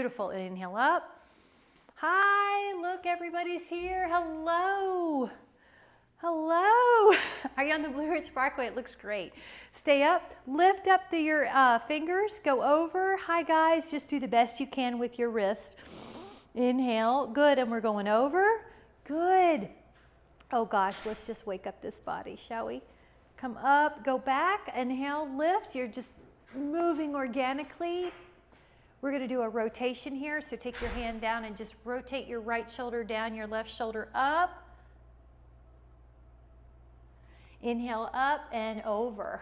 Beautiful. Inhale up. Hi, look, everybody's here. Hello. Hello. Are you on the Blue Ridge Parkway? It looks great. Stay up. Lift up your fingers. Go over. Hi, guys. Just do the best you can with your wrist. Inhale. Good. And we're going over. Good. Oh, gosh. Let's just wake up this body, shall we? Come up. Go back. Inhale. Lift. You're just moving organically. We're going to do a rotation here, so take your hand down and just rotate your right shoulder down, your left shoulder up. Inhale up and over.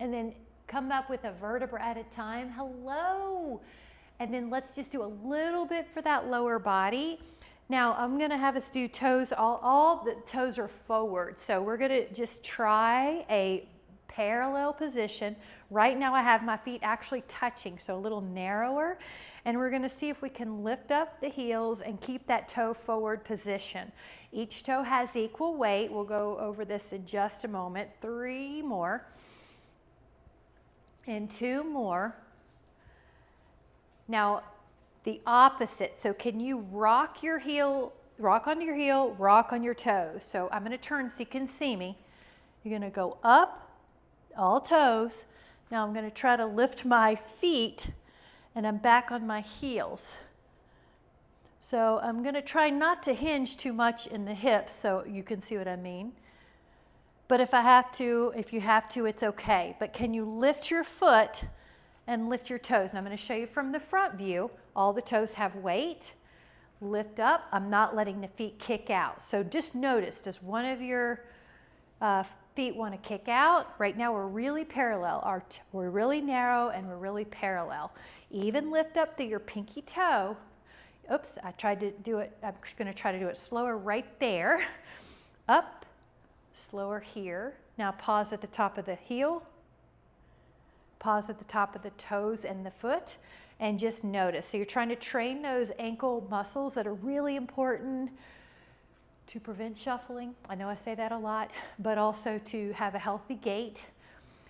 And then come up with a vertebra at a time. Hello. And then let's just do a little bit for that lower body. Now I'm going to have us do toes, all the toes are forward. So we're going to just try a parallel position. Right now I have my feet actually touching, so a little narrower. And we're going to see if we can lift up the heels and keep that toe forward position. Each toe has equal weight. We'll go over this in just a moment. 3 more. And 2 more. Now the opposite. So can you rock your heel, rock on your heel, rock on your toes. So I'm going to turn so you can see me. You're going to go up, all toes. Now I'm going to try to lift my feet and I'm back on my heels. So I'm going to try not to hinge too much in the hips so you can see what I mean. But if you have to, it's okay. But can you lift your foot and lift your toes? Now I'm going to show you from the front view. All the toes have weight. Lift up. I'm not letting the feet kick out. So just notice, does one of your feet want to kick out? Right now we're really parallel. We're really narrow and we're really parallel. Even lift up your pinky toe. Oops, I tried to do it. I'm going to try to do it slower right there. Up, slower here. Now pause at the top of the heel. Pause at the top of the toes and the foot. And just notice. So you're trying to train those ankle muscles that are really important to prevent shuffling. I know I say that a lot, but also to have a healthy gait,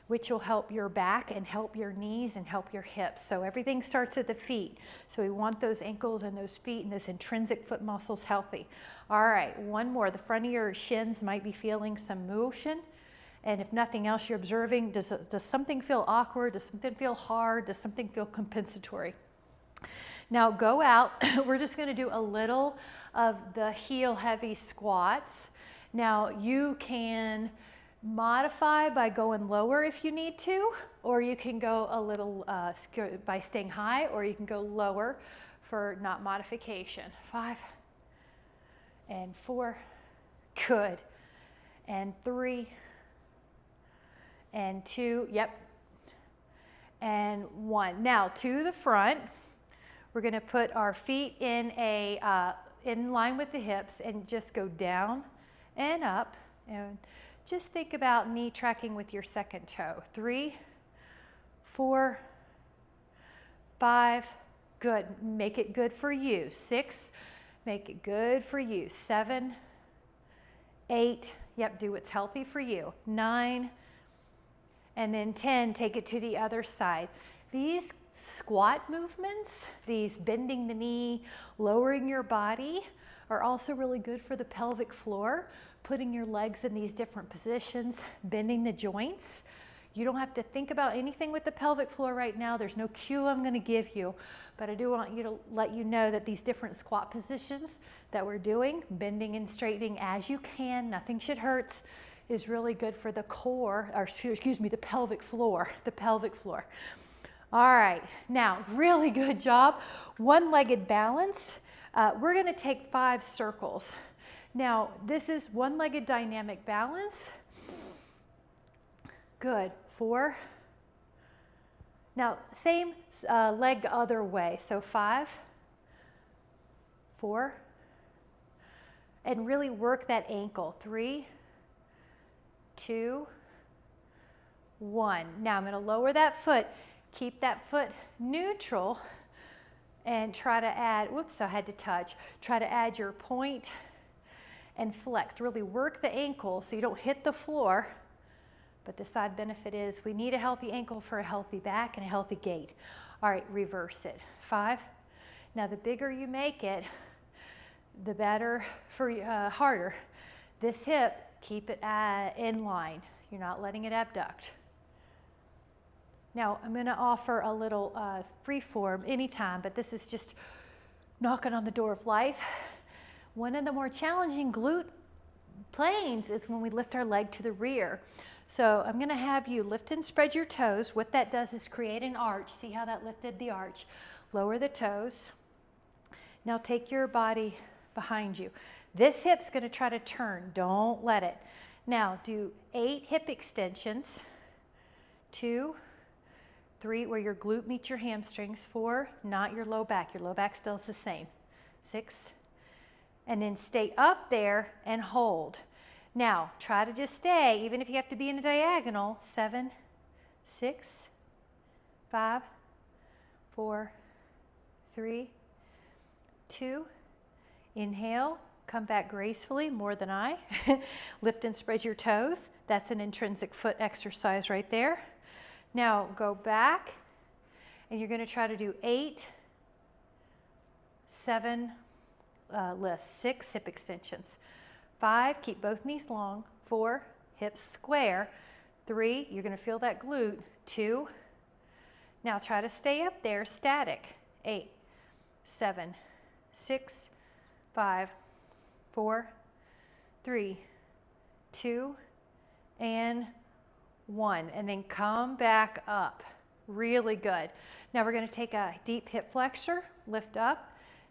which will help your back and help your knees and help your hips. So everything starts at the feet. So we want those ankles and those feet and those intrinsic foot muscles healthy. All right, one more. The front of your shins might be feeling some motion. And if nothing else, you're observing, does something feel awkward? Does something feel hard? Does something feel compensatory? Now go out. We're just going to do a little of the heel heavy squats. Now you can modify by going lower if you need to, or you can go a little by staying high, or you can go lower for not modification. 5 and 4, good, and 3 and 2, yep, and 1. Now to the front. We're going to put our feet in line with the hips and just go down and up. And just think about knee tracking with your second toe. 3, 4, 5, good. Make it good for you. 6, make it good for you. 7, 8, yep, do what's healthy for you. 9, and then 10, take it to the other side. These squat movements, these bending the knee, lowering your body, are also really good for the pelvic floor, putting your legs in these different positions, bending the joints. You don't have to think about anything with the pelvic floor right now. There's no cue I'm going to give you, but I do want you to let you know that these different squat positions that we're doing, bending and straightening as you can, nothing should hurt, is really good for the core, or excuse me, the pelvic floor, All right, now, really good job. One-legged balance. We're going to take 5 circles. Now, this is one-legged dynamic balance. Good. 4. Now, same leg the other way. So 5, 4, and really work that ankle. 3, 2, 1. Now I'm going to lower that foot. Keep that foot neutral and try to add, whoops, I had to touch. Try to add your point and flex. Really work the ankle so you don't hit the floor, But the side benefit is we need a healthy ankle for a healthy back and a healthy gait. All right, reverse it. 5. Now the bigger you make it, the better for harder. This hip, keep it in line. You're not letting it abduct. Now I'm going to offer a little free form anytime, but this is just knocking on the door of life. One of the more challenging glute planes is when we lift our leg to the rear. So I'm going to have you lift and spread your toes. What that does is create an arch. See how that lifted the arch? Lower the toes. Now take your body behind you. This hip's going to try to turn. Don't let it. Now do 8 hip extensions. 2, 3, where your glute meets your hamstrings. 4, not your low back. Your low back still is the same. 6, and then stay up there and hold. Now, try to just stay, even if you have to be in a diagonal. 7, 6, 5, 4, 3, 2. Inhale, come back gracefully, more than I. Lift and spread your toes. That's an intrinsic foot exercise right there. Now, go back, and you're going to try to do 8, 7, lifts, 6 hip extensions. 5, keep both knees long. 4, hips square. 3, you're going to feel that glute. 2, now try to stay up there static. 8, 7, 6, 5, 4, 3, 2, and 1. And then come back up. Really good. Now we're going to take a deep hip flexor, lift up.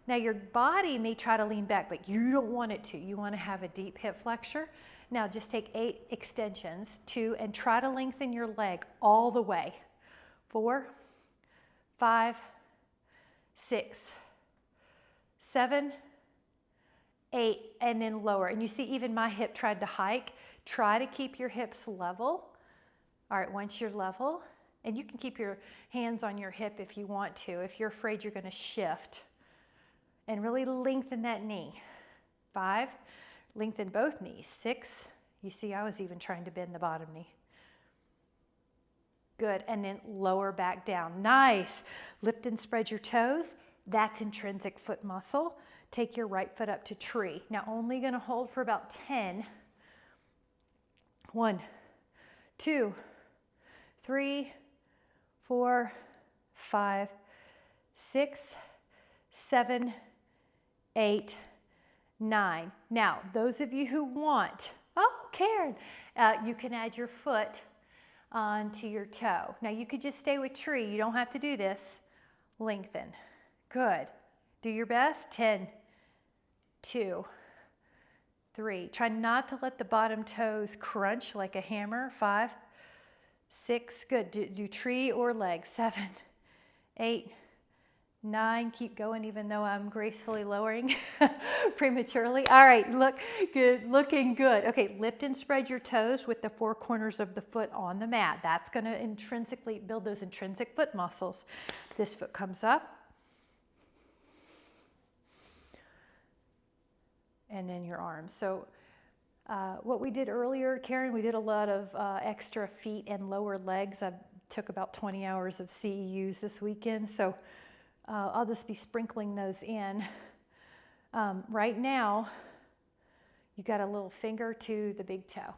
Now your body may try to lean back, but you don't want it to. You want to have a deep hip flexor. Now just take 8 extensions, 2, and try to lengthen your leg all the way. 4, 5, 6, 7, 8, and then lower. And you see even my hip tried to hike. Try to keep your hips level. All right, once you're level, and you can keep your hands on your hip if you want to, if you're afraid you're going to shift. And really lengthen that knee. 5, lengthen both knees. 6, you see I was even trying to bend the bottom knee. Good, and then lower back down. Nice. Lift and spread your toes. That's intrinsic foot muscle. Take your right foot up to tree. Now only going to hold for about 10. 1, 2, 3, 4, 5, 6, 7, 8, 9. Now, those of you who want, oh, Karen, you can add your foot onto your toe. Now, you could just stay with tree. You don't have to do this. Lengthen. Good. Do your best. 10, 2, 3. Try not to let the bottom toes crunch like a hammer. 5, 6. Good. Do tree or leg. 7, 8, 9, keep going even though I'm gracefully lowering prematurely. All right, look good, looking good. Okay, lift and spread your toes with the 4 corners of the foot on the mat. That's going to intrinsically build those intrinsic foot muscles. This foot comes up. And then your arms. So what we did earlier, Karen, we did a lot of extra feet and lower legs. I took about 20 hours of CEUs this weekend, so I'll just be sprinkling those in. Right now, you got a little finger to the big toe.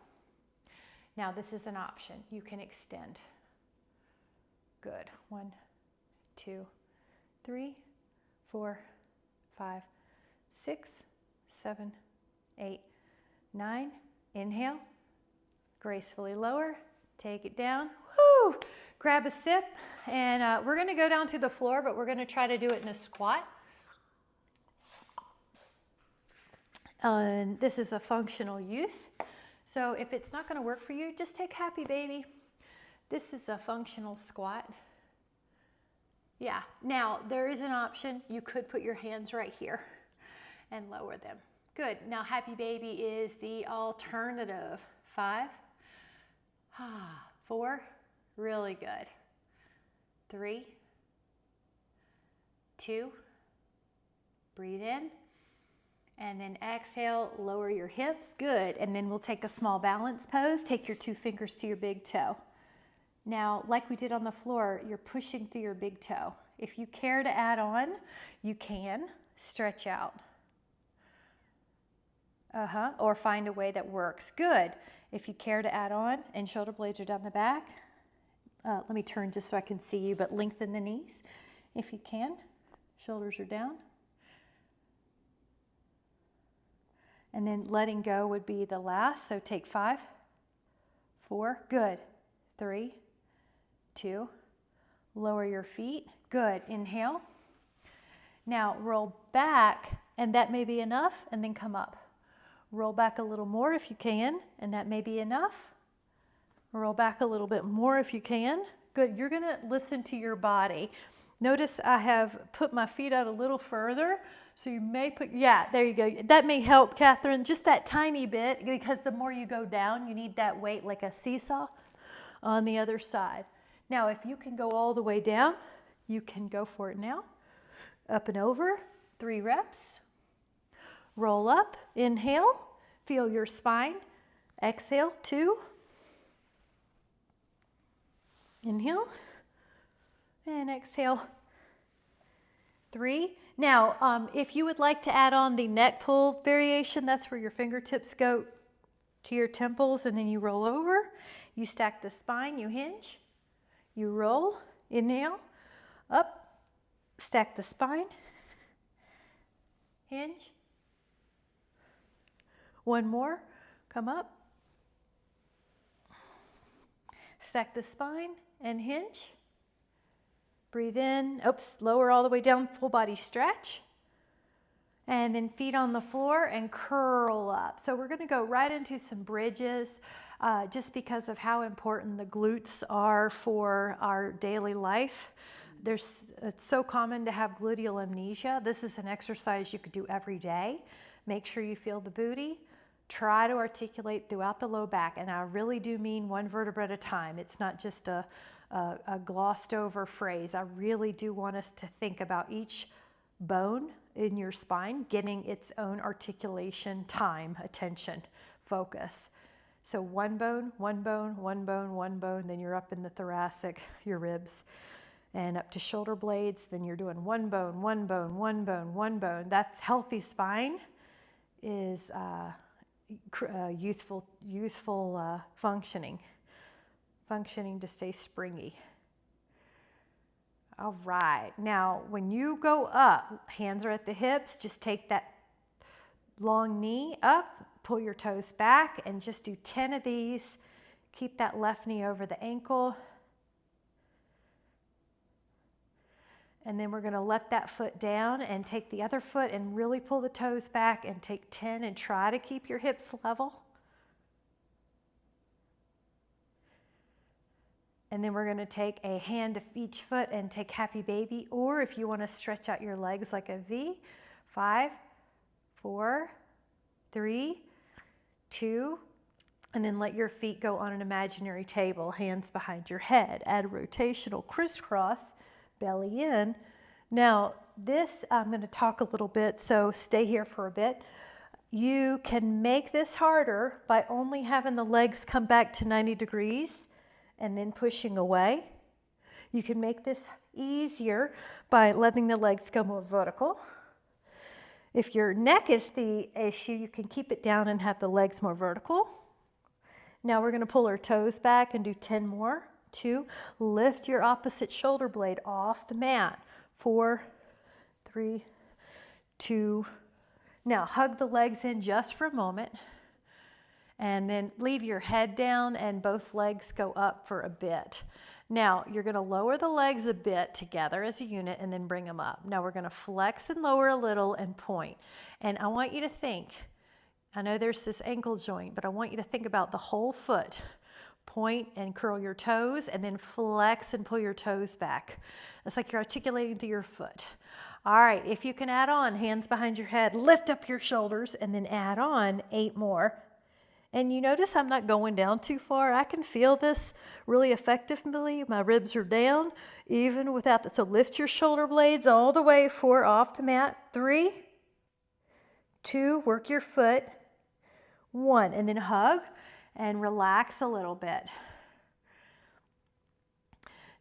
Now this is an option. You can extend. Good. 1, 2, 3, 4, 5, 6, 7, 8, 9. Inhale. Gracefully lower. Take it down. Woo! Grab a sip, and we're going to go down to the floor, but we're going to try to do it in a squat. And this is a functional youth. So if it's not going to work for you, just take happy baby. This is a functional squat. Yeah. Now, there is an option. You could put your hands right here and lower them. Good. Now, happy baby is the alternative. 5, 4, really good. 3, 2, breathe in, And then exhale, lower your hips, good. And then we'll take a small balance pose. Take your 2 fingers to your big toe. Now, like we did on the floor, you're pushing through your big toe. If you care to add on, you can stretch out. Or find a way that works. Good. If you care to add on and shoulder blades are down the back, let me turn just so I can see you, but lengthen the knees if you can. Shoulders are down. And then letting go would be the last. So take 5, 4, good. 3, 2, lower your feet, good. Inhale. Now roll back, and that may be enough, and then come up. Roll back a little more if you can, and that may be enough. Roll back a little bit more if you can. Good, you're gonna listen to your body. Notice I have put my feet out a little further, so you may put, yeah, there you go. That may help, Catherine, just that tiny bit, because the more you go down, you need that weight like a seesaw on the other side. Now, if you can go all the way down, you can go for it now. Up and over, 3 reps. Roll up, inhale, feel your spine. Exhale, 2. Inhale, and exhale, 3. Now, if you would like to add on the neck pull variation, that's where your fingertips go to your temples and then you roll over. You stack the spine, you hinge, you roll, inhale, up, stack the spine, hinge. One more, come up, stack the spine and hinge. Breathe in, oops, lower all the way down, full body stretch. And then feet on the floor and curl up. So we're gonna go right into some bridges just because of how important the glutes are for our daily life. It's so common to have gluteal amnesia. This is an exercise you could do every day. Make sure you feel the booty. Try to articulate throughout the low back. And I really do mean one vertebra at a time. It's not just a glossed over phrase. I really do want us to think about each bone in your spine getting its own articulation, time, attention, focus. So one bone, one bone, one bone, one bone, then you're up in the thoracic, your ribs, and up to shoulder blades, then you're doing one bone, one bone, one bone, one bone. That's healthy spine is youthful functioning to stay springy. All right, now when you go up, hands are at the hips, just take that long knee up, pull your toes back, and just do 10 of these. Keep that left knee over the ankle. And then we're gonna let that foot down and take the other foot and really pull the toes back and take 10 and try to keep your hips level. And then we're gonna take a hand of each foot and take happy baby, or if you wanna stretch out your legs like a V, 5, 4, 3, 2, and then let your feet go on an imaginary table, hands behind your head. Add a rotational crisscross, belly in. Now this, I'm gonna talk a little bit, so stay here for a bit. You can make this harder by only having the legs come back to 90 degrees and then pushing away. You can make this easier by letting the legs go more vertical. If your neck is the issue, you can keep it down and have the legs more vertical. Now we're gonna pull our toes back and do 10 more. 2, lift your opposite shoulder blade off the mat. 4, 3, 2. Now hug the legs in just for a moment. And then leave your head down and both legs go up for a bit. Now you're gonna lower the legs a bit together as a unit and then bring them up. Now we're gonna flex and lower a little and point. And I want you to think, I know there's this ankle joint, but I want you to think about the whole foot. Point and curl your toes and then flex and pull your toes back. It's like you're articulating through your foot. All right, if you can add on, hands behind your head, lift up your shoulders and then add on 8 more. And you notice I'm not going down too far. I can feel this really effectively. My ribs are down even without that. So lift your shoulder blades all the way, 4 off the mat. 3, 2, work your foot, 1, and then hug and relax a little bit.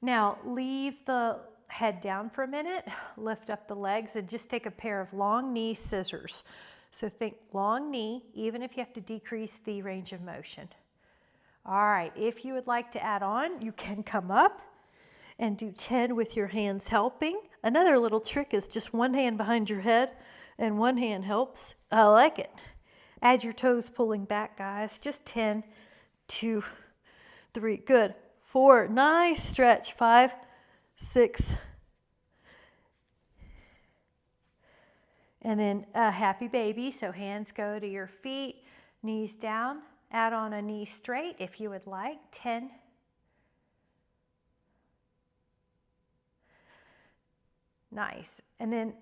Now leave the head down for a minute, lift up the legs, and just take a pair of long knee scissors. So think long knee, even if you have to decrease the range of motion. All right, if you would like to add on, you can come up and do 10 with your hands helping. Another little trick is just one hand behind your head and one hand helps. I like it. Add your toes pulling back, guys. Just 10, 2, 3, good. 4, nice stretch. 5, 6, and then a happy baby. So hands go to your feet, knees down. Add on a knee straight if you would like. 10. Nice. And then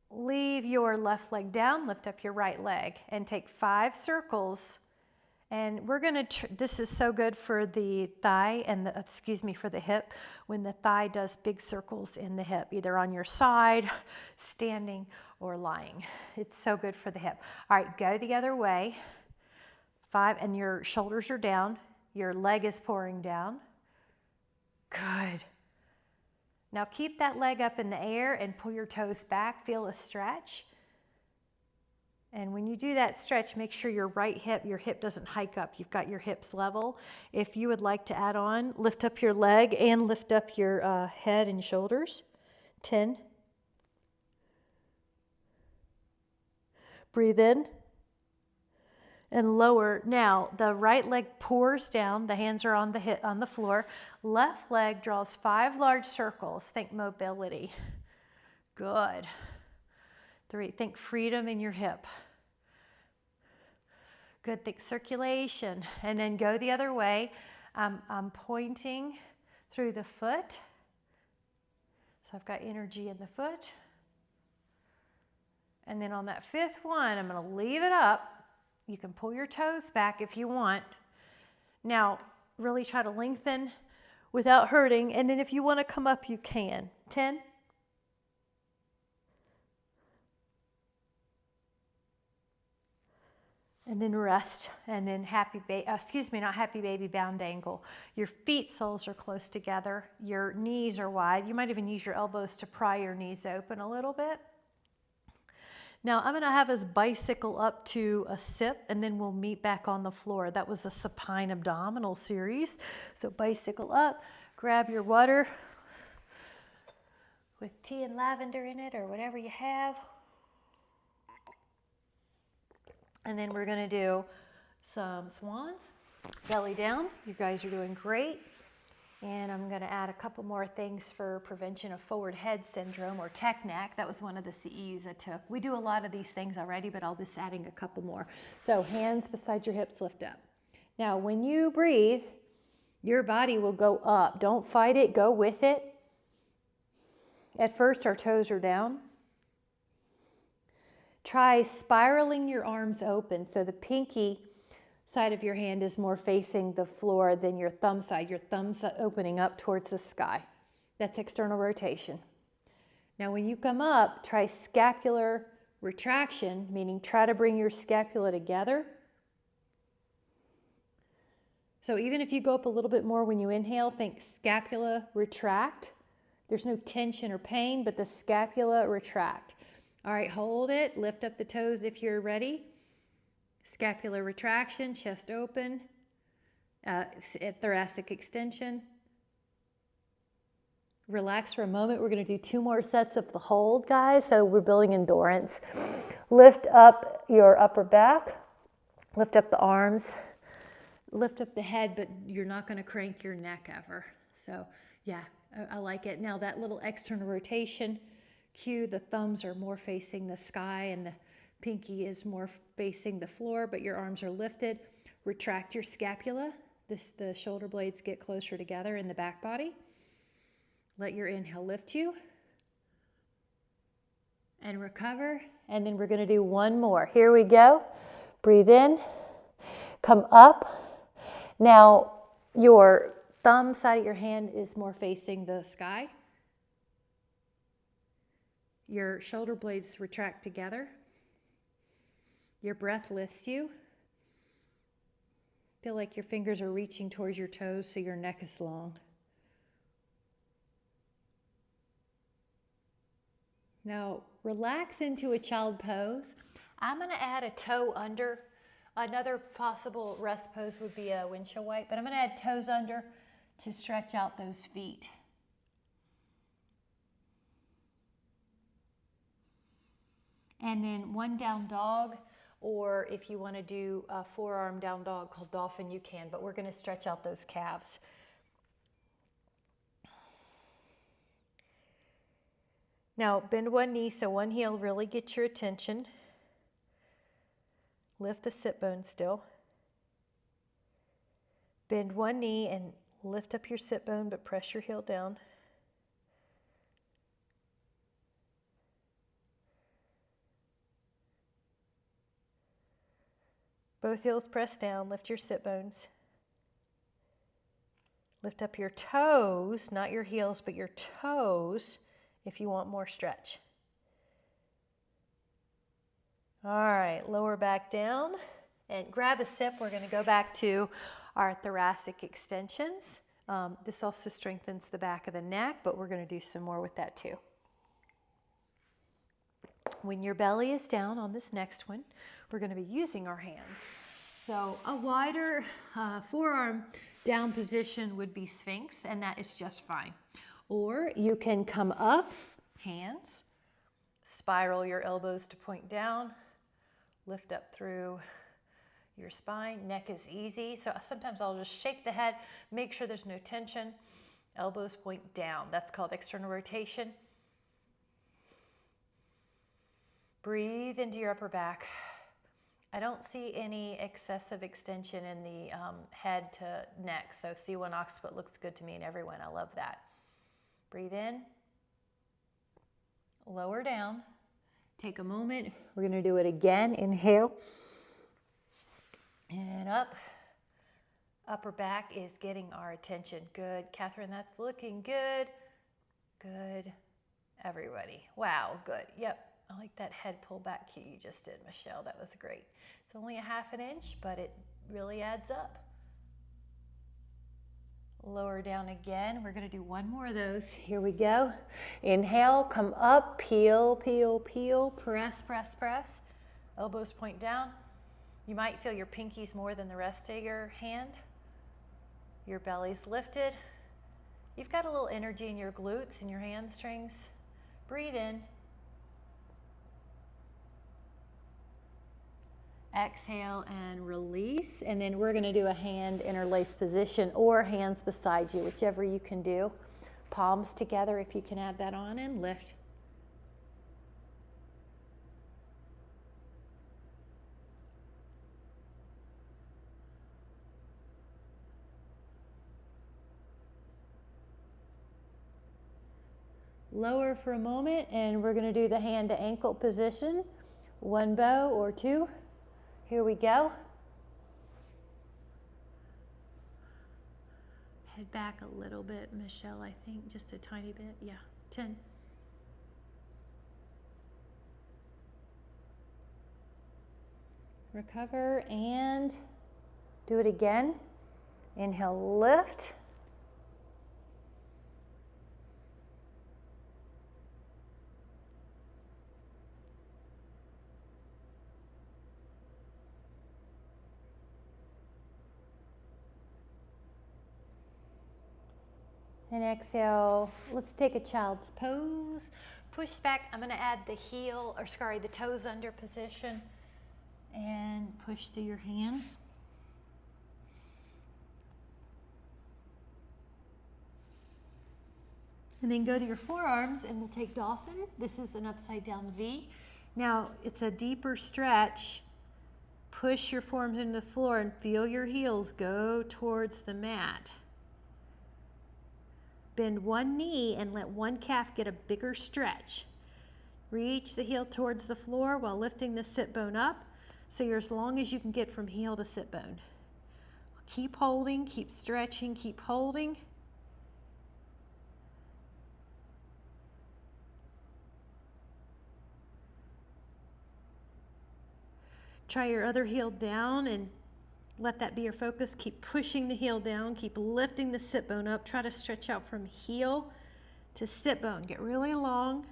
leave your left leg down, lift up your right leg, and take 5 circles. And we're gonna, this is so good for the thigh and for the hip, when the thigh does big circles in the hip, either on your side, standing, or lying. It's so good for the hip. All right, go the other way. 5, and your shoulders are down, your leg is pouring down. Good. Now keep that leg up in the air and pull your toes back, feel a stretch. And when you do that stretch, make sure your hip doesn't hike up. You've got your hips level. If you would like to add on, lift up your leg and lift up your head and shoulders. 10. Breathe in and lower. Now the right leg pours down, the hands are on the floor. Left leg draws 5 large circles. Think mobility. Good. 3, think freedom in your hip. Good, think circulation. And then go the other way. I'm pointing through the foot. So I've got energy in the foot. And then on that 5th one, I'm gonna leave it up. You can pull your toes back if you want. Now, really try to lengthen without hurting. And then if you want to come up, you can. 10. And then rest. And then not happy baby, bound angle. Your feet soles are close together. Your knees are wide. You might even use your elbows to pry your knees open a little bit. Now I'm gonna have us bicycle up to a sip and then we'll meet back on the floor. That was a supine abdominal series. So bicycle up, grab your water with tea and lavender in it or whatever you have. And then we're gonna do some swans, belly down. You guys are doing great. And I'm going to add a couple more things for prevention of forward head syndrome or TECNAC. That was one of the CEUs I took. We do a lot of these things already, but I'll be adding a couple more. So hands beside your hips, lift up. Now, when you breathe, your body will go up. Don't fight it, go with it. At first, our toes are down. Try spiraling your arms open so the pinky side of your hand is more facing the floor than your thumb side. Your thumb's opening up towards the sky. That's external rotation. Now when you come up, try scapular retraction, meaning try to bring your scapula together. So even if you go up a little bit more when you inhale, think scapula retract. There's no tension or pain, but the scapula retract. All right, hold it, lift up the toes if you're ready. Scapular retraction, chest open, thoracic extension. Relax for a moment. We're going to do 2 more sets of the hold, guys. So we're building endurance. Lift up your upper back. Lift up the arms. Lift up the head, but you're not going to crank your neck ever. So yeah, I like it. Now that little external rotation cue, the thumbs are more facing the sky and the pinky is more facing the floor, but your arms are lifted. Retract your scapula. The shoulder blades get closer together in the back body. Let your inhale lift you. And recover. And then we're going to do 1 more. Here we go. Breathe in. Come up. Now your thumb side of your hand is more facing the sky. Your shoulder blades retract together. Your breath lifts you. Feel like your fingers are reaching towards your toes so your neck is long. Now relax into a child pose. I'm going to add a toe under. Another possible rest pose would be a windshield wipe, but I'm going to add toes under to stretch out those feet. And then one down dog, or if you want to do a forearm down dog called dolphin, you can, but we're going to stretch out those calves. Now bend one knee so one heel really gets your attention. Lift the sit bone still. Bend one knee and lift up your sit bone, but press your heel down. Both heels press down, lift your sit bones. Lift up your toes, not your heels, but your toes if you want more stretch. All right, lower back down and grab a sip. We're going to go back to our thoracic extensions. This also strengthens the back of the neck, but we're going to do some more with that too. When your belly is down on this next one, we're going to be using our hands. So a wider forearm down position would be Sphinx, and that is just fine. Or you can come up, hands, spiral your elbows to point down, lift up through your spine. Neck is easy, so sometimes I'll just shake the head, make sure there's no tension. Elbows point down. That's called external rotation. Breathe into your upper back. I don't see any excessive extension in the head to neck, so C1 occiput looks good to me and everyone. I love that. Breathe in, lower down. Take a moment. We're going to do it again. Inhale and up. Upper back is getting our attention. Good. Catherine, that's looking good. Good. Everybody. Wow, good. Yep. I like that head pull back cue you just did, Michelle. That was great. It's only a ½ an inch, but it really adds up. Lower down again. We're going to do one more of those. Here we go. Inhale, come up, peel, peel, peel, press, press, press. Elbows point down. You might feel your pinkies more than the rest of your hand. Your belly's lifted. You've got a little energy in your glutes and your hamstrings. Breathe in. Exhale and release, and then we're going to do a hand interlace position or hands beside you, whichever you can do. Palms together if you can add that on, and lift. Lower for a moment, and we're going to do the hand to ankle position. One bow or two. Here we go. Head back a little bit, Michelle, I think, just a tiny bit. Yeah, 10. Recover and do it again. Inhale, lift. And exhale. Let's take a child's pose. Push back. I'm going to add the heel, or sorry, the toes under position, and push through your hands. And then go to your forearms, and we'll take dolphin. This is an upside down V. Now it's a deeper stretch. Push your forearms into the floor and feel your heels go towards the mat. Bend one knee and let one calf get a bigger stretch. Reach the heel towards the floor while lifting the sit bone up, so you're as long as you can get from heel to sit bone. Keep holding, keep stretching, keep holding. Try your other heel down and let that be your focus. Keep pushing the heel down. Keep lifting the sit bone up. Try to stretch out from heel to sit bone. Get really long.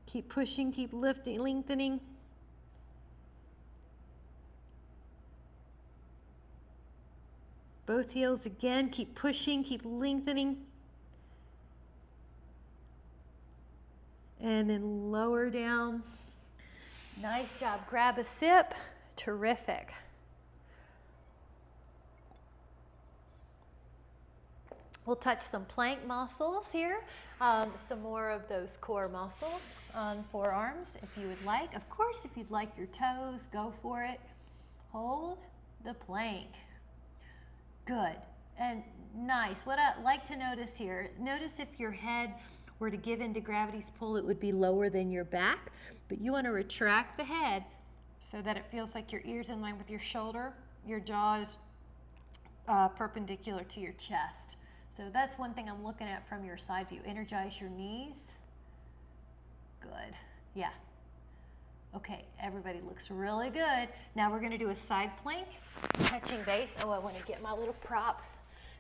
Keep pushing, keep lifting, lengthening. Both heels again. Keep pushing, keep lengthening. And then lower down. Nice job. Grab a sip. Terrific. We'll touch some plank muscles here. Some more of those core muscles on forearms if you would like. Of course, if you'd like your toes, go for it. Hold the plank. Good and nice. What I like to notice here, notice if your head were to give into gravity's pull, it would be lower than your back, but you want to retract the head so that it feels like your ear's in line with your shoulder, your jaw is perpendicular to your chest. So that's one thing I'm looking at from your side view. Energize your knees. Good. Yeah. Okay, everybody looks really good. Now we're going to do a side plank, touching base. Oh, I want to get my little prop.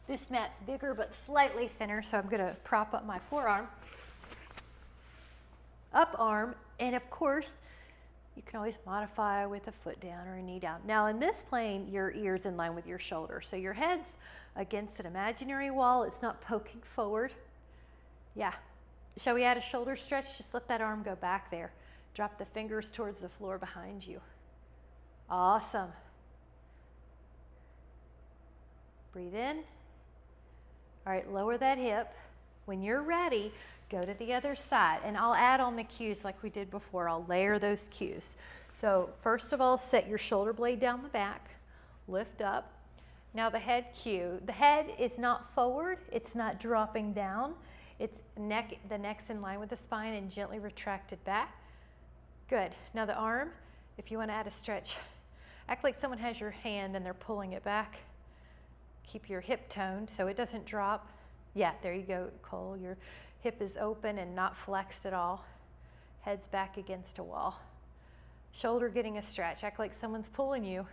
This mat's bigger but slightly thinner, so I'm going to prop up my forearm, up arm, and of course, you can always modify with a foot down or a knee down. Now in this plane, your ear's in line with your shoulder, so your head's against an imaginary wall. It's not poking forward. Yeah. Shall we add a shoulder stretch? Just let that arm go back there. Drop the fingers towards the floor behind you. Awesome. Breathe in. All right, lower that hip. When you're ready, go to the other side. And I'll add on the cues like we did before. I'll layer those cues. So first of all, set your shoulder blade down the back. Lift up. Now the head cue. The head is not forward. It's not dropping down. It's the neck's in line with the spine and gently retract it back. Good. Now the arm, if you want to add a stretch, act like someone has your hand and they're pulling it back. Keep your hip toned so it doesn't drop. Yeah, there you go, Cole. Your hip is open and not flexed at all. Head's back against a wall. Shoulder getting a stretch. Act like someone's pulling you.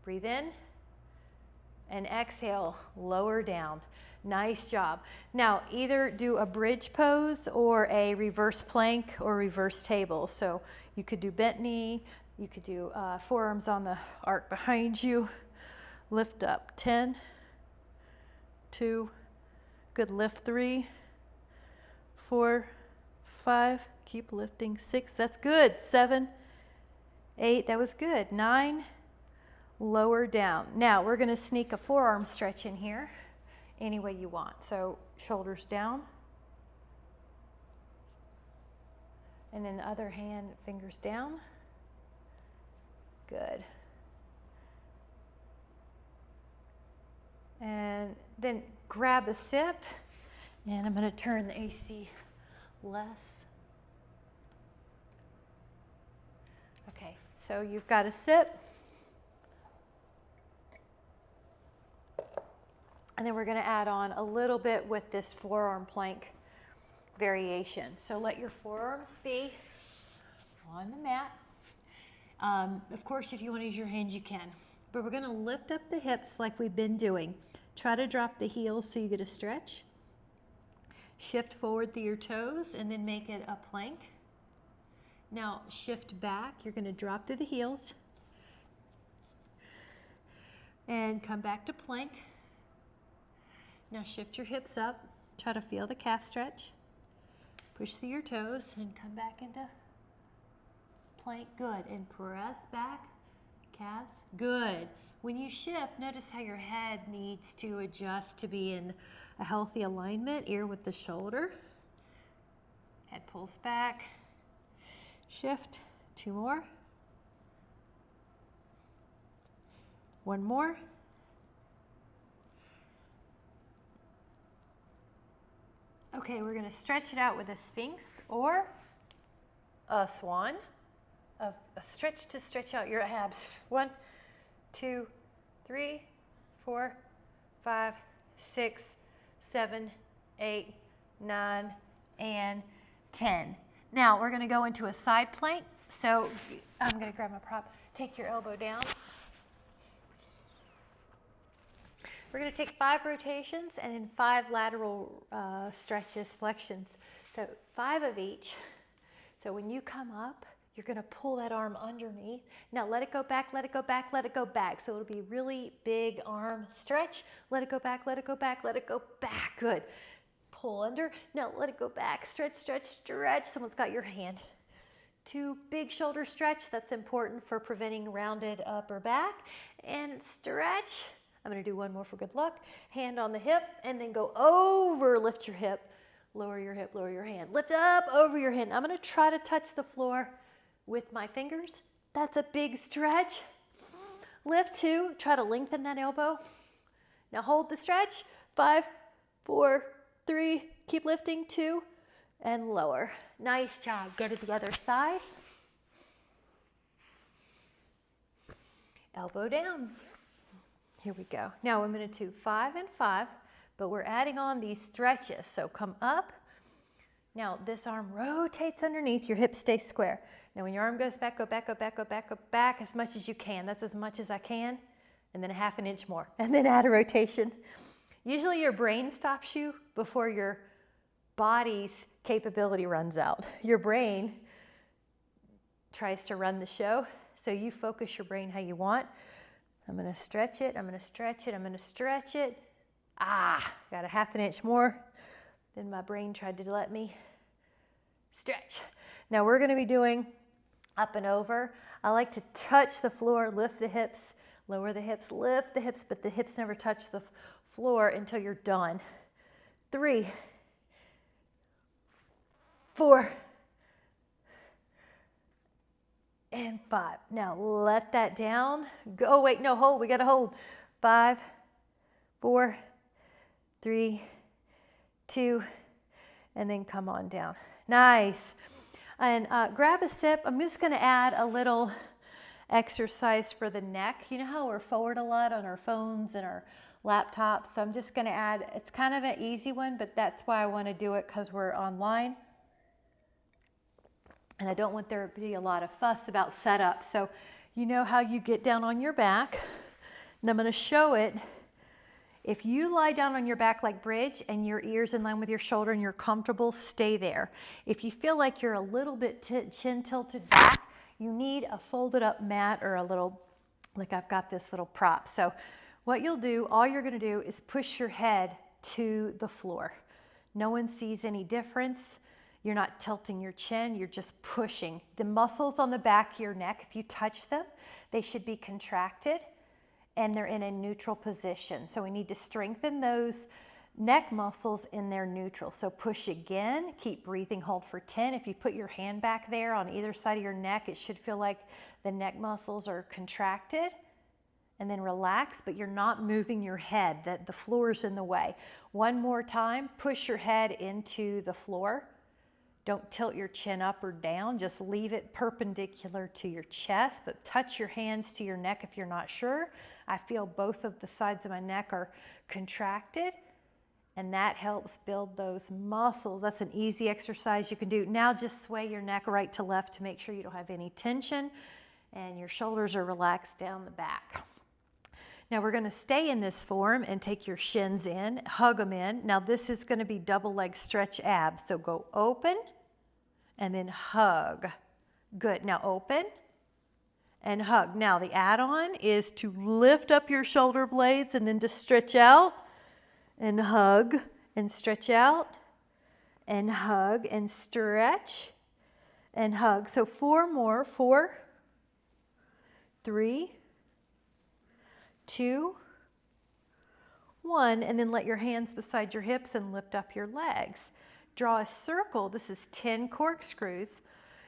Breathe in and exhale, lower down. Nice job. Now either do a bridge pose or a reverse plank or reverse table. So you could do bent knee, you could do forearms on the arc behind you. Lift up, 10, 2, good, lift 3, 4, 5, keep lifting, 6, that's good, 7, 8, that was good, 9, lower down. Now we're going to sneak a forearm stretch in here any way you want. So shoulders down, and then the other hand, fingers down. Good. And then grab a sip, and I'm going to turn the AC less. Okay, so you've got a sip. And then we're going to add on a little bit with this forearm plank variation. So let your forearms be on the mat. Of course, if you want to use your hands, you can. But we're going to lift up the hips like we've been doing. Try to drop the heels so you get a stretch. Shift forward through your toes and then make it a plank. Now shift back. You're going to drop through the heels and come back to plank. Now shift your hips up. Try to feel the calf stretch. Push through your toes and come back into plank. Good. And press back. Calves. Good. When you shift, notice how your head needs to adjust to be in a healthy alignment, ear with the shoulder. Head pulls back. Shift. 2 more. 1 more. Okay, we're going to stretch it out with a sphinx or a swan. A stretch to stretch out your abs. 1, 2, 3, 4, 5, 6, 7, 8, 9, and 10. Now we're gonna go into a side plank. So I'm gonna grab my prop. Take your elbow down. We're gonna take 5 rotations and then 5 lateral stretches, flexions. So 5 of each. So when you come up, you're gonna pull that arm underneath. Now let it go back, let it go back, let it go back. So it'll be a really big arm stretch. Let it go back, let it go back, let it go back. Good. Pull under. Now let it go back. Stretch, stretch, stretch. Someone's got your hand. 2 big shoulder stretch. That's important for preventing rounded upper back. And stretch. I'm going to do one more for good luck. Hand on the hip and then go over, lift your hip, lower your hip, lower your hand. Lift up, over your hand. I'm going to try to touch the floor with my fingers. That's a big stretch. Lift 2, try to lengthen that elbow. Now hold the stretch. 5, 4, 3, keep lifting, 2, and lower. Nice job. Go to the other side. Elbow down. Here we go. Now I'm going to do 5 and 5, but we're adding on these stretches. So come up. Now this arm rotates underneath, your hips stay square. Now when your arm goes back, go back, go back, go back, go back as much as you can. That's as much as I can. And then a ½ an inch more. And then add a rotation. Usually your brain stops you before your body's capability runs out. Your brain tries to run the show. So you focus your brain how you want. I'm going to stretch it, I'm going to stretch it, I'm going to stretch it. Got a ½ an inch more. Then my brain tried to let me stretch. Now we're going to be doing up and over. I like to touch the floor, lift the hips, lower the hips, lift the hips, but the hips never touch the floor until you're done. 3, 4, and 5. Now let that down. Go. Oh, wait, no, hold. We got to hold. 5, 4, 3, 2, and then come on down. Nice. And grab a sip. I'm just going to add a little exercise for the neck. You know how we're forward a lot on our phones and our laptops? So I'm just going to add, it's kind of an easy one, but that's why I want to do it because we're online. And I don't want there to be a lot of fuss about setup. So you know how you get down on your back. And I'm going to show it. If you lie down on your back like bridge and your ears in line with your shoulder and you're comfortable, stay there. If you feel like you're a little bit chin tilted back, you need a folded up mat or a little, like I've got this little prop. So what you'll do, all you're going to do is push your head to the floor. No one sees any difference. You're not tilting your chin, you're just pushing. The muscles on the back of your neck, if you touch them, they should be contracted and they're in a neutral position. So we need to strengthen those neck muscles in their neutral. So push again, keep breathing, hold for 10. If you put your hand back there on either side of your neck, it should feel like the neck muscles are contracted. And then relax, but you're not moving your head, that the floor's in the way. One more time, push your head into the floor. Don't tilt your chin up or down, just leave it perpendicular to your chest, but touch your hands to your neck if you're not sure. I feel both of the sides of my neck are contracted, and that helps build those muscles. That's an easy exercise you can do. Now just sway your neck right to left to make sure you don't have any tension, and your shoulders are relaxed down the back. Now we're going to stay in this form and take your shins in, hug them in. Now this is going to be double leg stretch abs. So go open and then hug. Good. Now open and hug. Now the add-on is to lift up your shoulder blades and then to stretch out and hug and stretch out and hug and stretch and hug. So 4 more. 4, 3, 2, 1, and then let your hands beside your hips and lift up your legs. Draw a circle. This is 10 corkscrews.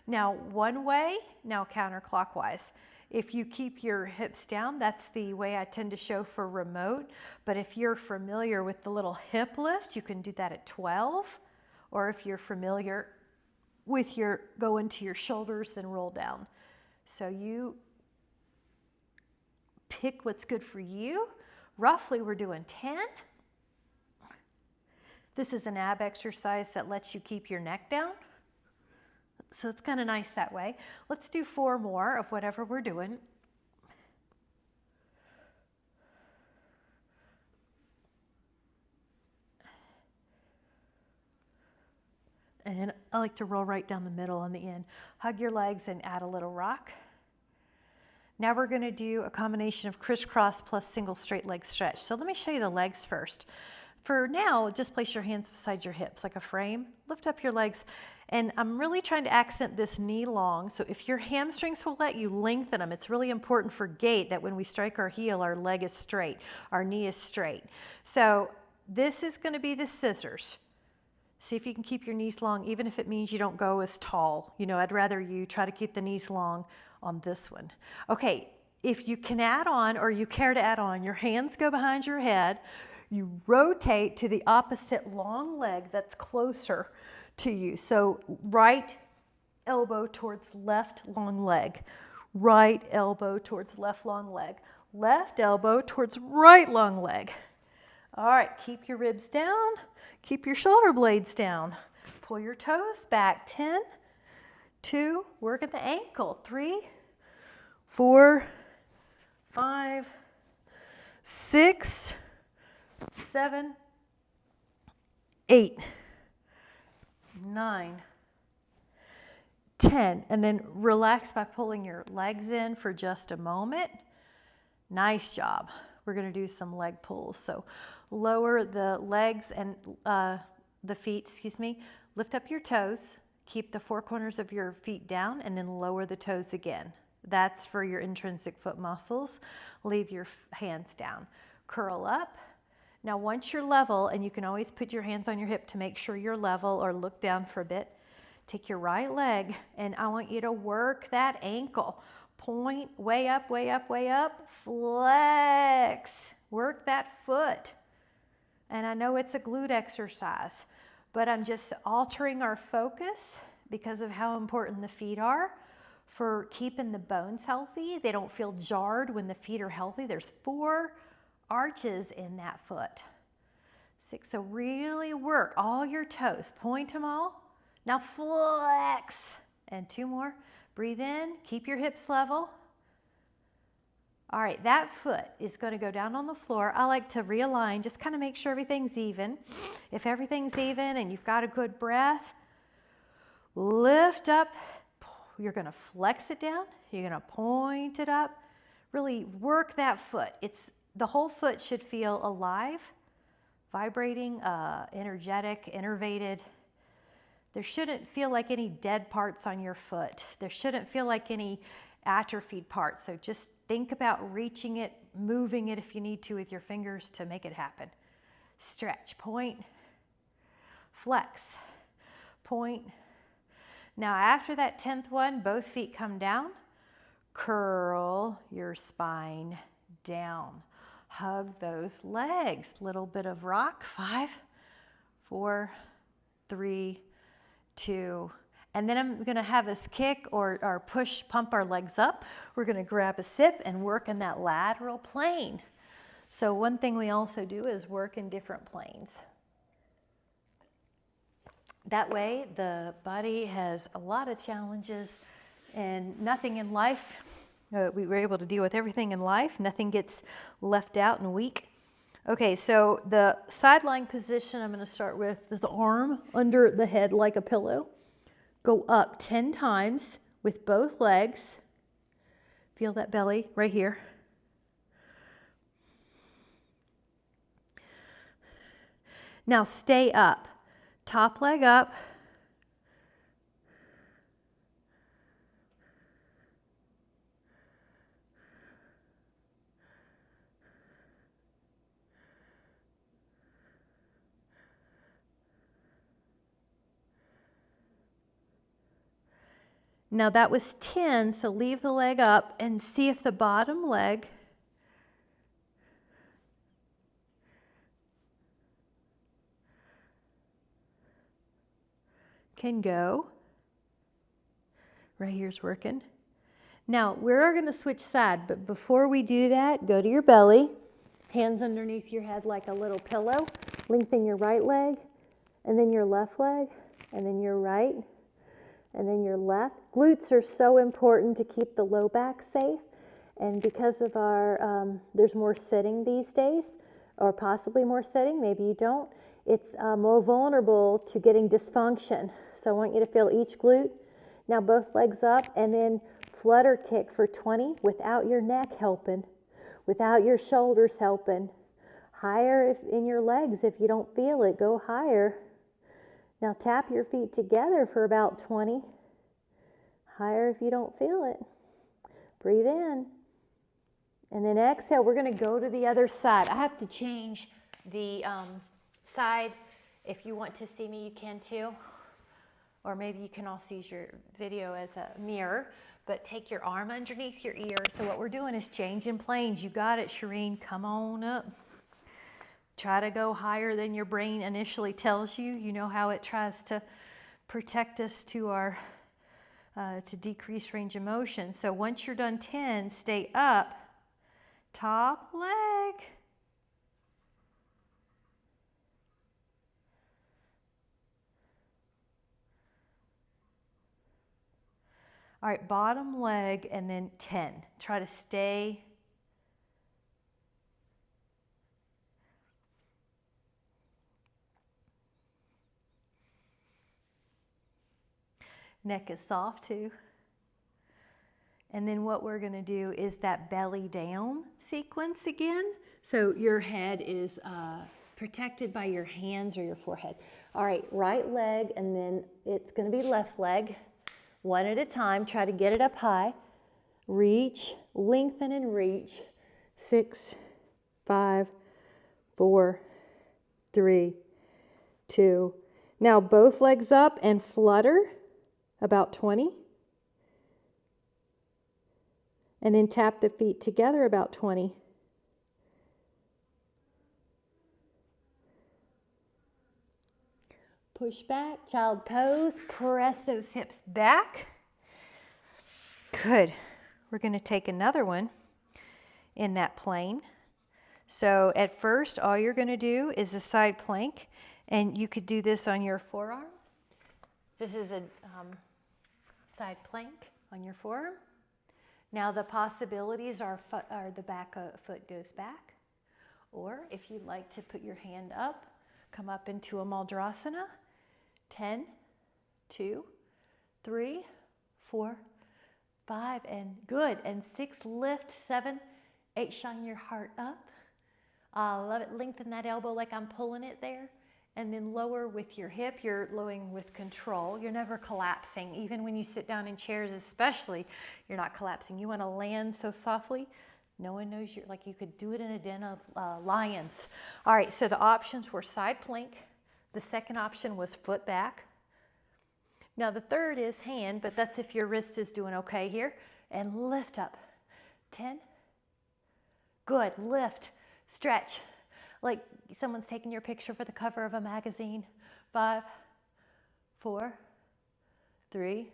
Now one way, now counterclockwise. If you keep your hips down, that's the way I tend to show for remote. But if you're familiar with the little hip lift, you can do that at 12. Or if you're familiar with your going to your shoulders, then roll down. So you pick what's good for you. Roughly, we're doing 10. This is an ab exercise that lets you keep your neck down. So it's kind of nice that way. Let's do 4 more of whatever we're doing. And I like to roll right down the middle on the end. Hug your legs and add a little rock. Now we're going to do a combination of crisscross plus single straight leg stretch. So let me show you the legs first. For now, just place your hands beside your hips like a frame. Lift up your legs. And I'm really trying to accent this knee long. So if your hamstrings will let you, lengthen them. It's really important for gait that when we strike our heel, our leg is straight, our knee is straight. So this is going to be the scissors. See if you can keep your knees long, even if it means you don't go as tall. You know, I'd rather you try to keep the knees long on this one. Okay, if you can add on, or you care to add on, your hands go behind your head. You rotate to the opposite long leg that's closer to you. So right elbow towards left long leg. Right elbow towards left long leg. Left elbow towards right long leg. All right, keep your ribs down. Keep your shoulder blades down. Pull your toes back. 10, 2, work at the ankle. 3, 4, 5, 6, 7, 8, 9, 10. And then relax by pulling your legs in for just a moment. Nice job. We're going to do some leg pulls. So lower the legs and the feet, lift up your toes, keep the 4 corners of your feet down, and then lower the toes again. That's for your intrinsic foot muscles. Leave your hands down. Curl up. Now once you're level, and you can always put your hands on your hip to make sure you're level, or look down for a bit, take your right leg, and I want you to work that ankle. Point, way up, way up, way up, flex. Work that foot. And I know it's a glute exercise, but I'm just altering our focus because of how important the feet are for keeping the bones healthy. They don't feel jarred when the feet are healthy. There's 4 arches in that foot. 6, so really work all your toes. Point them all. Now flex. And 2 more. Breathe in, keep your hips level. All right, that foot is going to go down on the floor. I like to realign, just kind of make sure everything's even. If everything's even and you've got a good breath, lift up. You're going to flex it down. You're going to point it up. Really work that foot. The whole foot should feel alive, vibrating, energetic, innervated. There shouldn't feel like any dead parts on your foot. There shouldn't feel like any atrophied parts. So just think about reaching it, moving it if you need to with your fingers to make it happen. Stretch, point, flex, point. Now after that 10th one, both feet come down. Curl your spine down. Hug those legs. Little bit of rock. 5, 4, 3, 2, and then I'm going to have us kick or push, pump our legs up. We're going to grab a sip and work in that lateral plane. So one thing we also do is work in different planes. That way the body has a lot of challenges, and nothing in life, we were able to deal with everything in life. Nothing gets left out and weak. Okay, so the side lying position I'm going to start with is the arm under the head like a pillow. Go up 10 times with both legs. Feel that belly right here. Now stay up. Top leg up. Now that was 10, so leave the leg up and see if the bottom leg can go. Right here's working. Now we're going to switch side, but before we do that, go to your belly, hands underneath your head like a little pillow, lengthen your right leg, and then your left leg, and then your right, and then your left. Glutes are so important to keep the low back safe. And because of our, there's more sitting these days, or possibly more sitting, maybe you don't, it's more vulnerable to getting dysfunction. So I want you to feel each glute. Now both legs up, and then flutter kick for 20 without your neck helping, without your shoulders helping. Higher in your legs if you don't feel it, go higher. Now tap your feet together for about 20. Higher if you don't feel it. Breathe in. And then exhale. We're going to go to the other side. I have to change the side. If you want to see me, you can too. Or maybe you can also use your video as a mirror. But take your arm underneath your ear. So what we're doing is changing planes. You got it, Shireen. Come on up. Try to go higher than your brain initially tells you. You know how it tries to protect us to our to decrease range of motion. So once you're done 10, stay up. Top leg. All right, bottom leg, and then 10. Try to stay. Neck is soft too. And then what we're going to do is that belly down sequence again. So your head is protected by your hands or your forehead. All right, right leg, and then it's going to be left leg. One at a time. Try to get it up high. Reach, lengthen and reach. 6, 5, 4, 3, 2. Now both legs up and flutter about 20. And then tap the feet together about 20. Push back, child pose, press those hips back. Good. We're going to take another one in that plane. So at first, all you're going to do is a side plank, and you could do this on your forearm. This is a side plank on your forearm. Now the possibilities are the back foot goes back, or if you'd like to put your hand up, come up into a Mudrasana. 10, 2, 3, 4, 5, and good. And 6, lift. 7, 8, shine your heart up. Love it. Lengthen that elbow like I'm pulling it there. And then lower with your hip. You're lowering with control. You're never collapsing. Even when you sit down in chairs especially, you're not collapsing. You want to land so softly. No one knows you're like you could do it in a den of lions. All right, so the options were side plank. The second option was foot back. Now the third is hand, but that's if your wrist is doing okay here. And lift up. 10. Good. Lift. Stretch. Like someone's taking your picture for the cover of a magazine. 5, 4, 3,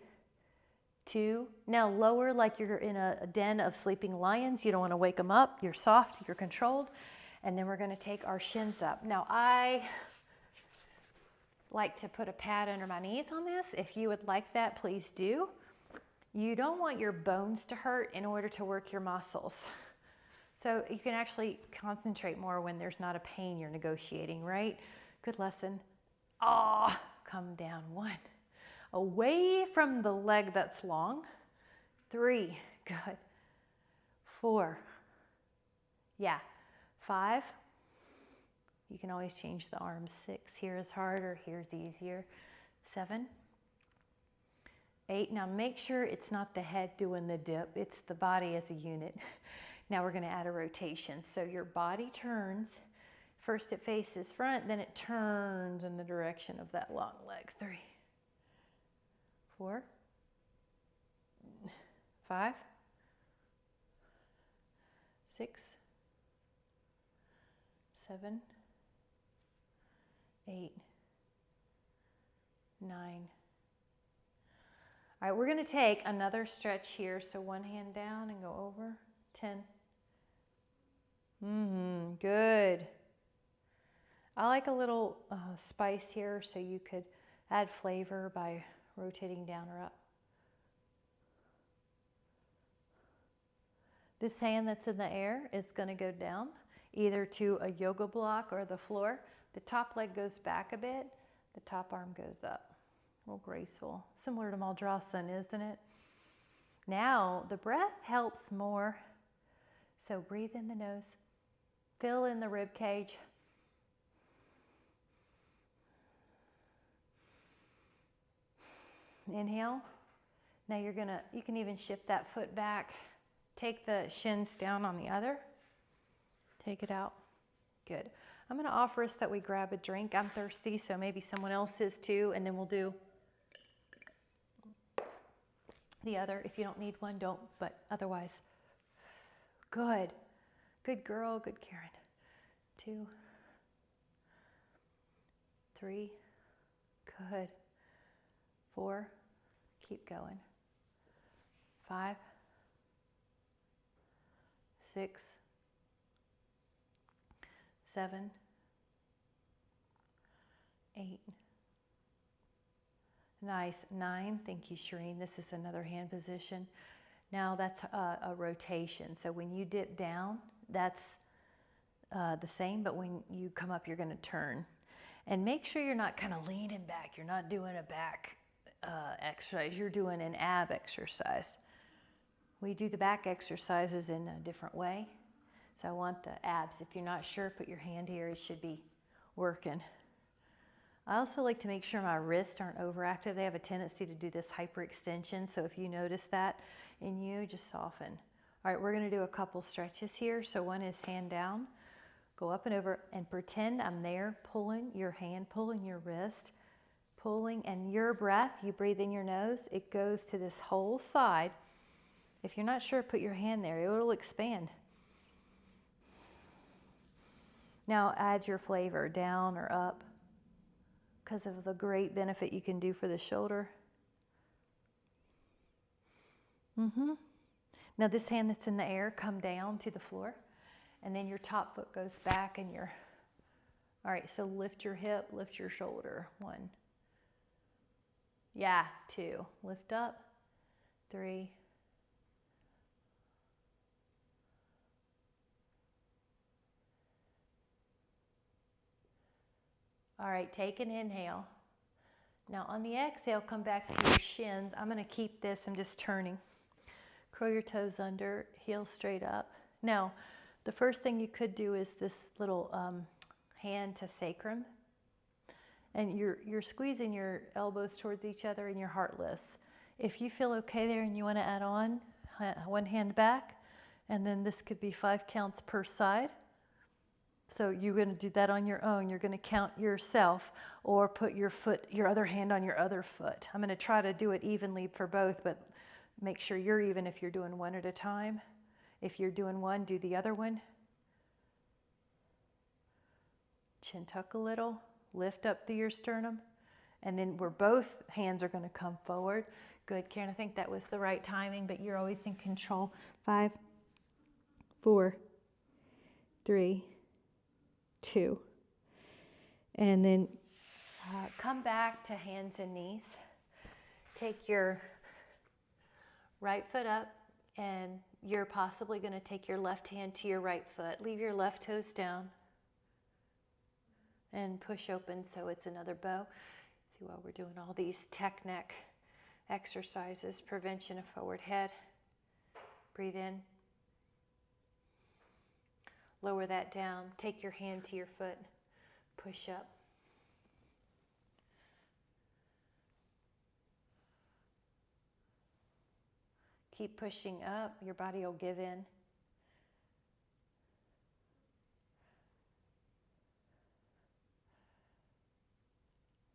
2. Now lower like you're in a den of sleeping lions. You don't want to wake them up. You're soft. You're controlled. And then we're going to take our shins up. Now I like to put a pad under my knees on this. If you would like that, please do. You don't want your bones to hurt in order to work your muscles. So you can actually concentrate more when there's not a pain you're negotiating, right? Good lesson. Come down. 1. Away from the leg that's long. 3. Good. 4. Yeah. 5. You can always change the arms. 6. Here is harder. Here's easier. 7. 8. Now make sure it's not the head doing the dip. It's the body as a unit. Now we're going to add a rotation. So your body turns. First it faces front, then it turns in the direction of that long leg. 3, 4, 5, 6, 7, 8, 9. All right, we're going to take another stretch here. So one hand down and go over. 10. Good. I like a little spice here, so you could add flavor by rotating down or up. This hand that's in the air is going to go down either to a yoga block or the floor. The top leg goes back a bit, the top arm goes up. A little graceful, similar to Maldrasana, isn't it? Now the breath helps more. So breathe in the nose, fill in the rib cage. Inhale. Now you can even shift that foot back. Take the shins down on the other. Take it out. Good. I'm going to offer us that we grab a drink. I'm thirsty, so maybe someone else is too, and then we'll do the other. If you don't need one, don't, but otherwise. Good. Good girl. Good Karen. 2, 3. Good. 4. Keep going. 5. 6, 7, 8. Nice. 9. Thank you, Shireen. This is another hand position. Now that's a rotation. So when you dip down, that's the same, but when you come up, you're going to turn. And make sure you're not kind of leaning back. You're not doing a back exercise. You're doing an ab exercise. We do the back exercises in a different way. So I want the abs. If you're not sure, put your hand here. It should be working. I also like to make sure my wrists aren't overactive. They have a tendency to do this hyperextension. So if you notice that in you, just soften. All right, we're going to do a couple stretches here. So one is hand down. Go up and over and pretend I'm there, pulling your hand, pulling your wrist, pulling, and your breath, you breathe in your nose, it goes to this whole side. If you're not sure, put your hand there. It will expand. Now add your flavor, down or up, because of the great benefit you can do for the shoulder. Now this hand that's in the air, come down to the floor, and then your top foot goes back and your, all right, so lift your hip, lift your shoulder. 1. Yeah, 2. Lift up. 3. All right, take an inhale. Now on the exhale, come back to your shins. I'm going to keep this, I'm just turning. Curl your toes under, heel straight up. Now, the first thing you could do is this little hand to sacrum. And you're squeezing your elbows towards each other and you're heartless. If you feel okay there and you want to add on, one hand back, and then this could be 5 counts per side. So you're going to do that on your own. You're going to count yourself or put your foot, your other hand on your other foot. I'm going to try to do it evenly for both, but make sure you're even if you're doing one at a time. If you're doing one, do the other one. Chin tuck a little, lift up through your sternum, and then where both hands are going to come forward. Good, Karen, I think that was the right timing, but you're always in control. 5, 4, 3, 2. And then come back to hands and knees. Take your right foot up, and you're possibly going to take your left hand to your right foot. Leave your left toes down and push open so it's another bow. See, while we're doing all these tech neck exercises, prevention of forward head. Breathe in. Lower that down. Take your hand to your foot. Push up. Keep pushing up. Your body will give in.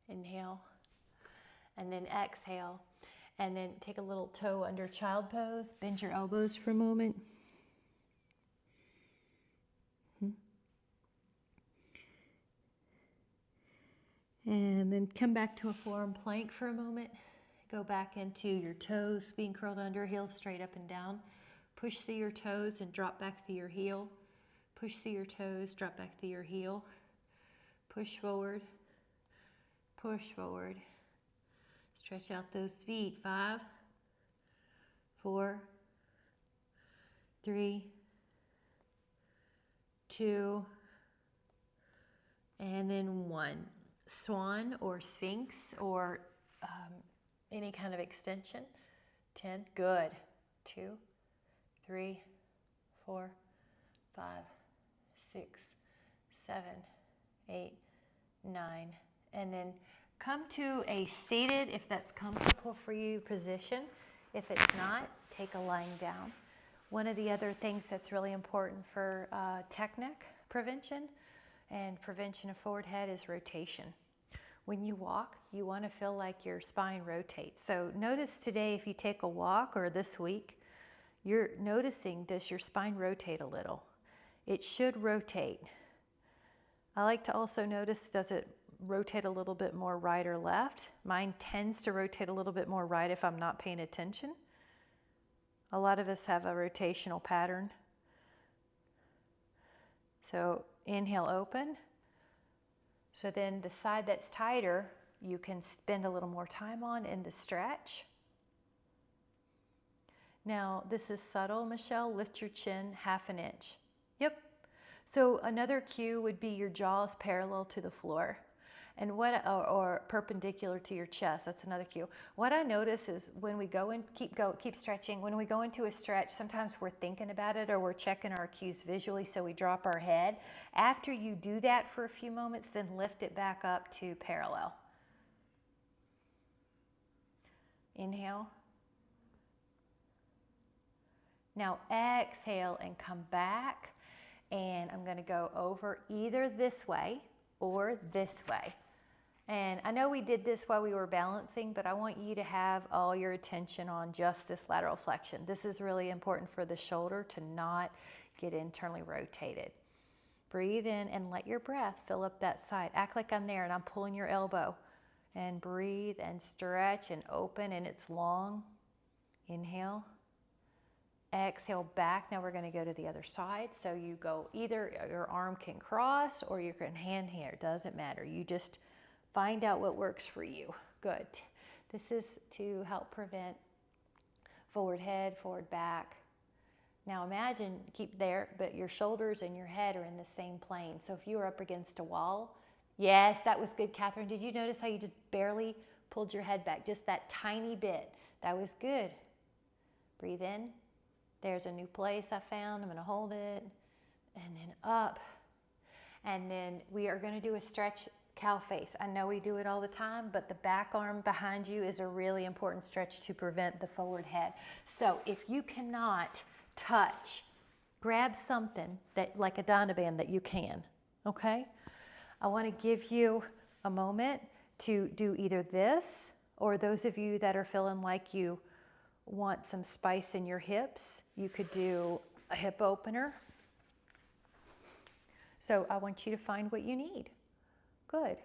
Inhale. And then exhale. And then take a little toe under child pose. Bend your elbows for a moment. And then come back to a forearm plank for a moment. Go back into your toes, being curled under, heels straight up and down. Push through your toes and drop back through your heel. Push through your toes, drop back through your heel. Push forward. Push forward. Stretch out those feet. 5, 4, 3, 2, and then 1. Swan or Sphinx or any kind of extension. 10. Good. 2, 3, 4, 5, 6, 7, 8, 9. And then come to a seated, if that's comfortable for you, position. If it's not, take a lying down. One of the other things that's really important for technique prevention and prevention of forward head is rotation. When you walk, you want to feel like your spine rotates. So notice today, if you take a walk, or this week, you're noticing, does your spine rotate a little? It should rotate. I like to also notice, does it rotate a little bit more right or left? Mine tends to rotate a little bit more right if I'm not paying attention. A lot of us have a rotational pattern. So inhale, open. So then the side that's tighter, you can spend a little more time on in the stretch. Now, this is subtle, Michelle. Lift your chin 1/2 inch. Yep. So another cue would be your jaws parallel to the floor, and or perpendicular to your chest. That's another cue. What I notice is when we go in, keep stretching. When we go into a stretch, sometimes we're thinking about it or we're checking our cues visually, so we drop our head. After you do that for a few moments, then lift it back up to parallel. Inhale. Now exhale and come back, and I'm going to go over either this way or this way. And I know we did this while we were balancing, but I want you to have all your attention on just this lateral flexion. This is really important for the shoulder to not get internally rotated. Breathe in and let your breath fill up that side. Act like I'm there and I'm pulling your elbow. And breathe and stretch and open, and it's long. Inhale. Exhale back. Now we're going to go to the other side. So you go, either your arm can cross or you can hand here. It doesn't matter. You just find out what works for you. Good. This is to help prevent forward head, forward back. Now imagine, keep there, but your shoulders and your head are in the same plane. So if you were up against a wall, yes, that was good, Catherine. Did you notice how you just barely pulled your head back? Just that tiny bit. That was good. Breathe in. There's a new place I found. I'm going to hold it. And then up. And then we are going to do a stretch cow face. I know we do it all the time, but the back arm behind you is a really important stretch to prevent the forward head. So if you cannot touch, grab something that, like a Dynaband, that you can. Okay? I want to give you a moment to do either this, or those of you that are feeling like you want some spice in your hips, you could do a hip opener. So I want you to find what you need. Good.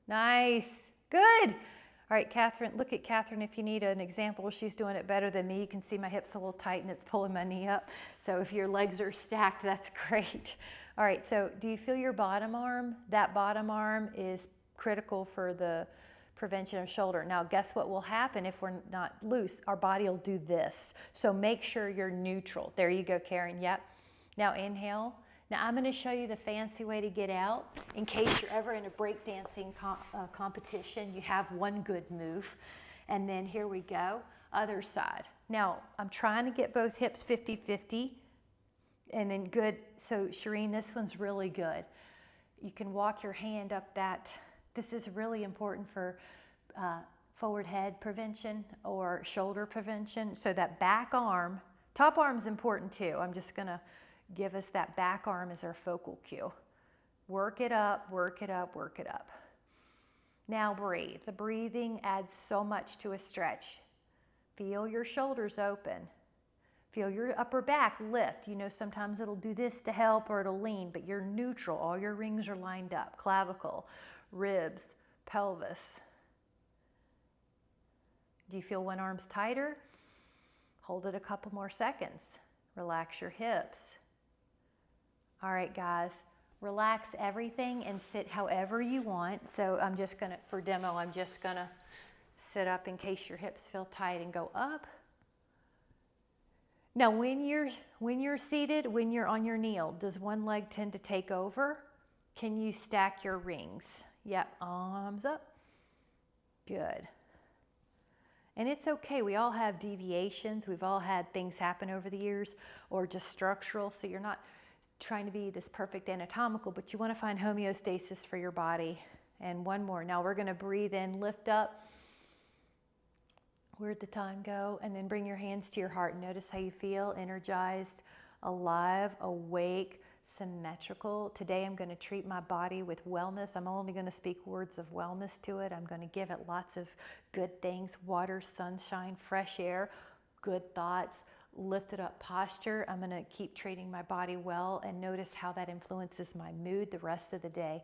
Nice. Good. All right, Catherine, look at Catherine if you need an example. She's doing it better than me. You can see my hips a little tight and it's pulling my knee up. So if your legs are stacked, that's great. All right, so do you feel your bottom arm? That bottom arm is critical for the prevention of shoulder. Now, guess what will happen if we're not loose? Our body will do this. So make sure you're neutral. There you go, Karen. Yep. Now inhale. Now I'm going to show you the fancy way to get out. In case you're ever in a breakdancing competition, you have one good move. And then here we go, other side. Now I'm trying to get both hips 50-50. And then good. So Shireen, this one's really good. You can walk your hand up that. This is really important for forward head prevention or shoulder prevention. So that back arm, top arm's important too. I'm just going to give us that back arm as our focal cue. Work it up, work it up, work it up. Now breathe. The breathing adds so much to a stretch. Feel your shoulders open. Feel your upper back lift. You know, sometimes it'll do this to help or it'll lean, but you're neutral. All your rings are lined up. Clavicle, ribs, pelvis. Do you feel one arm's tighter? Hold it a couple more seconds. Relax your hips. All right, guys, relax everything and sit however you want. So I'm just gonna, for demo, I'm just gonna Sit up in case your hips feel tight and go up. Now when you're seated, when you're on your kneel, does one leg tend to take over? Can you stack your rings? Yep, arms up. Good. And it's okay, we all have deviations, we've all had things happen over the years, or just structural, so you're not trying to be this perfect anatomical, but you want to find homeostasis for your body. And one more. Now we're going to breathe in, lift up. Where'd the time go? And then bring your hands to your heart. Notice how you feel, energized, alive, awake, symmetrical. Today I'm going to treat my body with wellness. I'm only going to speak words of wellness to it. I'm going to give it lots of good things: water, sunshine, fresh air, good thoughts, lifted up posture. I'm going to keep treating my body well and notice how that influences my mood the rest of the day.